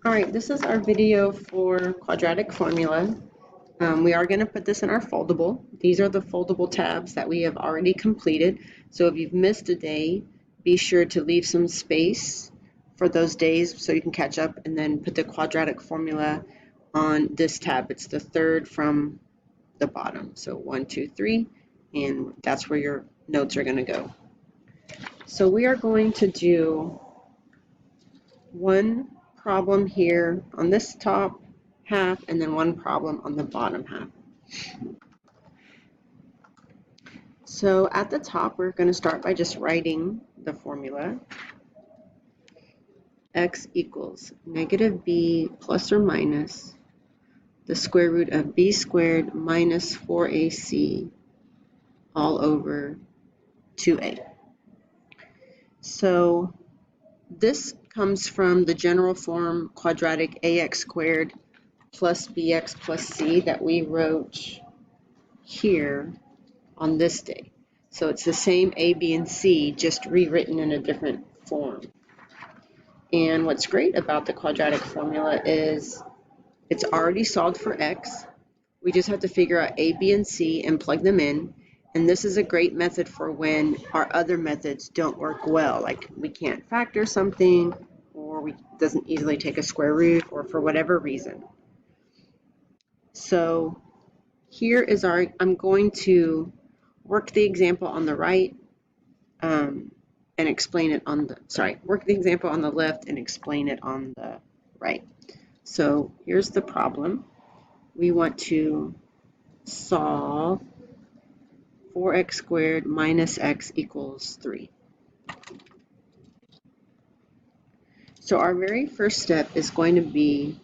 All right, this is our video for quadratic formula. We are going to put this in our foldable. These are the foldable tabs that we have already completed. So if you've missed a day, be sure to leave some space for those days so you can catch up and then put the quadratic formula on this tab. It's the third from the bottom. So 1, 2, 3, and that's where your notes are going to go. So we are going to do one problem here on this top half and then one problem on the bottom half. So at the top, we're going to start by just writing the formula. X equals negative b plus or minus the square root of b squared minus 4ac all over 2a. So this comes from the general form quadratic ax squared plus bx plus c that we wrote here on this day. So it's the same a, b, and c, just rewritten in a different form. And what's great about the quadratic formula is it's already solved for x. We just have to figure out a, b, and c and plug them in. And this is a great method for when our other methods don't work well, like we can't factor something, or it doesn't easily take a square root, or for whatever reason. So here is I'm going to work the example on the right and explain it on work the example on the left and explain it on the right. So here's the problem. We want to solve 4x squared minus x equals 3. So our very first step is going to be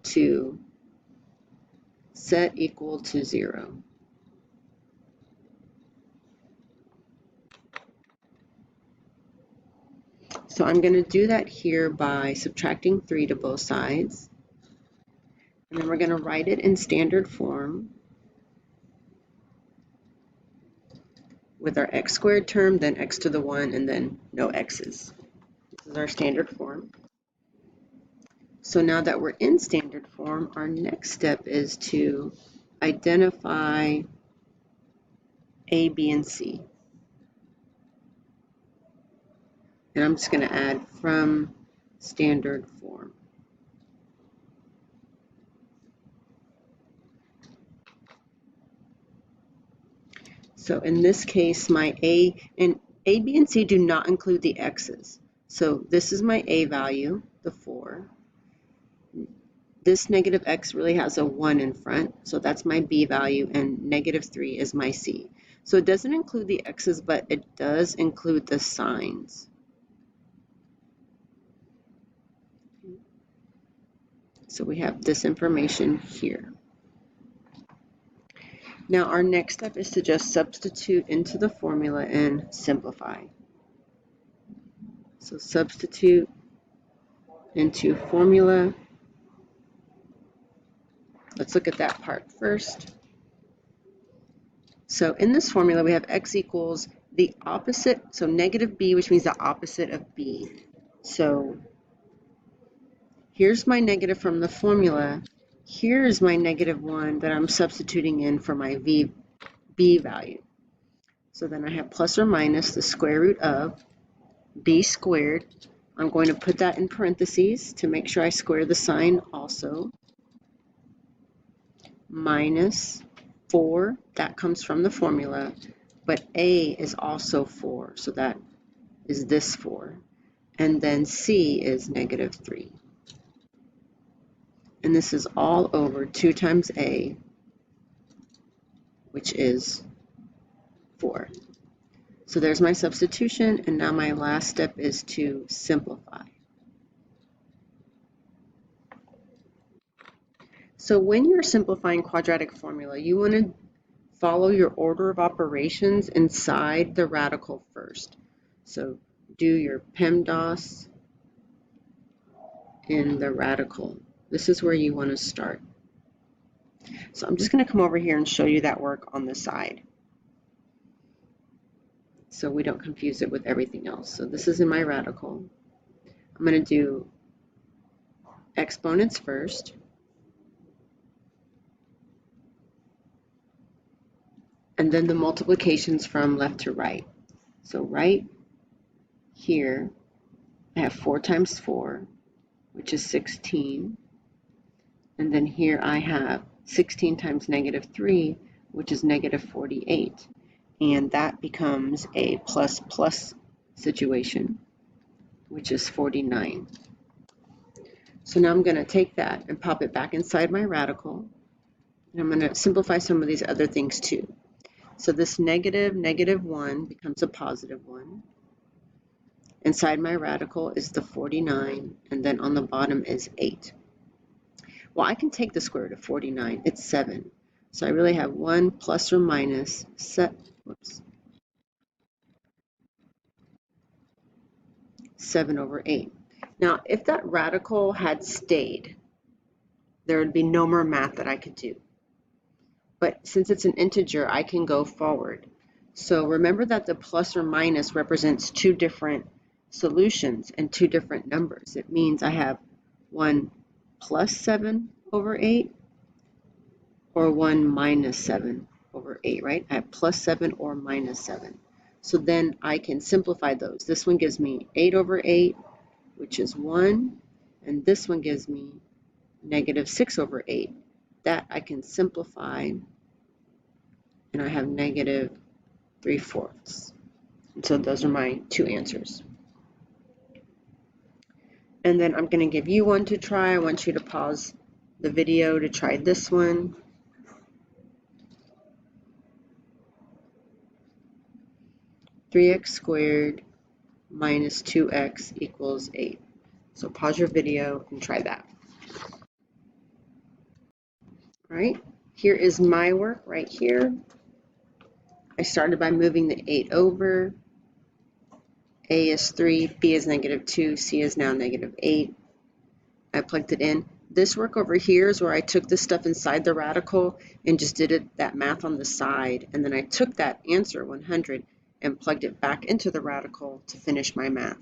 to set equal to 0. So I'm going to do that here by subtracting 3 to both sides. And then we're going to write it in standard form with our x squared term, then x to the 1, and then no x's. This is our standard form. So now that we're in standard form, our next step is to identify a, b, and c. And I'm just going to add from standard form. So in this case, my a, b, and c do not include the x's. So this is my a value, the 4. This negative x really has a 1 in front, so that's my b value, and negative 3 is my c. So it doesn't include the x's, but it does include the signs. So we have this information here. Now our next step is to just substitute into the formula and simplify. So substitute into formula. Let's look at that part first. So in this formula, we have x equals the opposite, so negative b, which means the opposite of b. So here's my negative from the formula. Here's my negative 1 that I'm substituting in for my b value. So then I have plus or minus the square root of b squared. I'm going to put that in parentheses to make sure I square the sign also. Minus 4, that comes from the formula, but a is also 4, so that is this 4. And then c is negative 3. And this is all over 2 times a, which is 4. So there's my substitution, and now my last step is to simplify. So when you're simplifying quadratic formula, you want to follow your order of operations inside the radical first. So do your PEMDAS in the radical. This is where you want to start. So I'm just going to come over here and show you that work on the side, so we don't confuse it with everything else. So this is in my radical. I'm going to do exponents first, and then the multiplications from left to right. So right here, I have 4 times 4, which is 16. And then here I have 16 times negative 3, which is negative 48. And that becomes a plus plus situation, which is 49. So now I'm going to take that and pop it back inside my radical. And I'm going to simplify some of these other things too. So this negative 1 becomes a positive 1. Inside my radical is the 49, and then on the bottom is 8. Well, I can take the square root of 49. It's 7. So I really have 1 plus or minus 7 over 8. Now, if that radical had stayed, there would be no more math that I could do. But since it's an integer, I can go forward. So remember that the plus or minus represents 2 different solutions and 2 different numbers. It means I have 1 plus 7 over 8 or 1 minus 7 over 8, right? I have plus 7 or minus 7. So then I can simplify those. This one gives me 8 over 8, which is 1, and this one gives me negative 6 over 8. That I can simplify, and I have negative 3/4. And so those are my 2 answers. And then I'm going to give you one to try. I want you to pause the video to try this one. (3x squared minus 2x equals 8). So pause your video and try that. All right, here is my work right here. I started by moving the 8 over. A is 3, B is negative 2, C is now negative 8. I plugged it in. This work over here is where I took the stuff inside the radical and just did that math on the side. And then I took that answer, 100, and plugged it back into the radical to finish my math.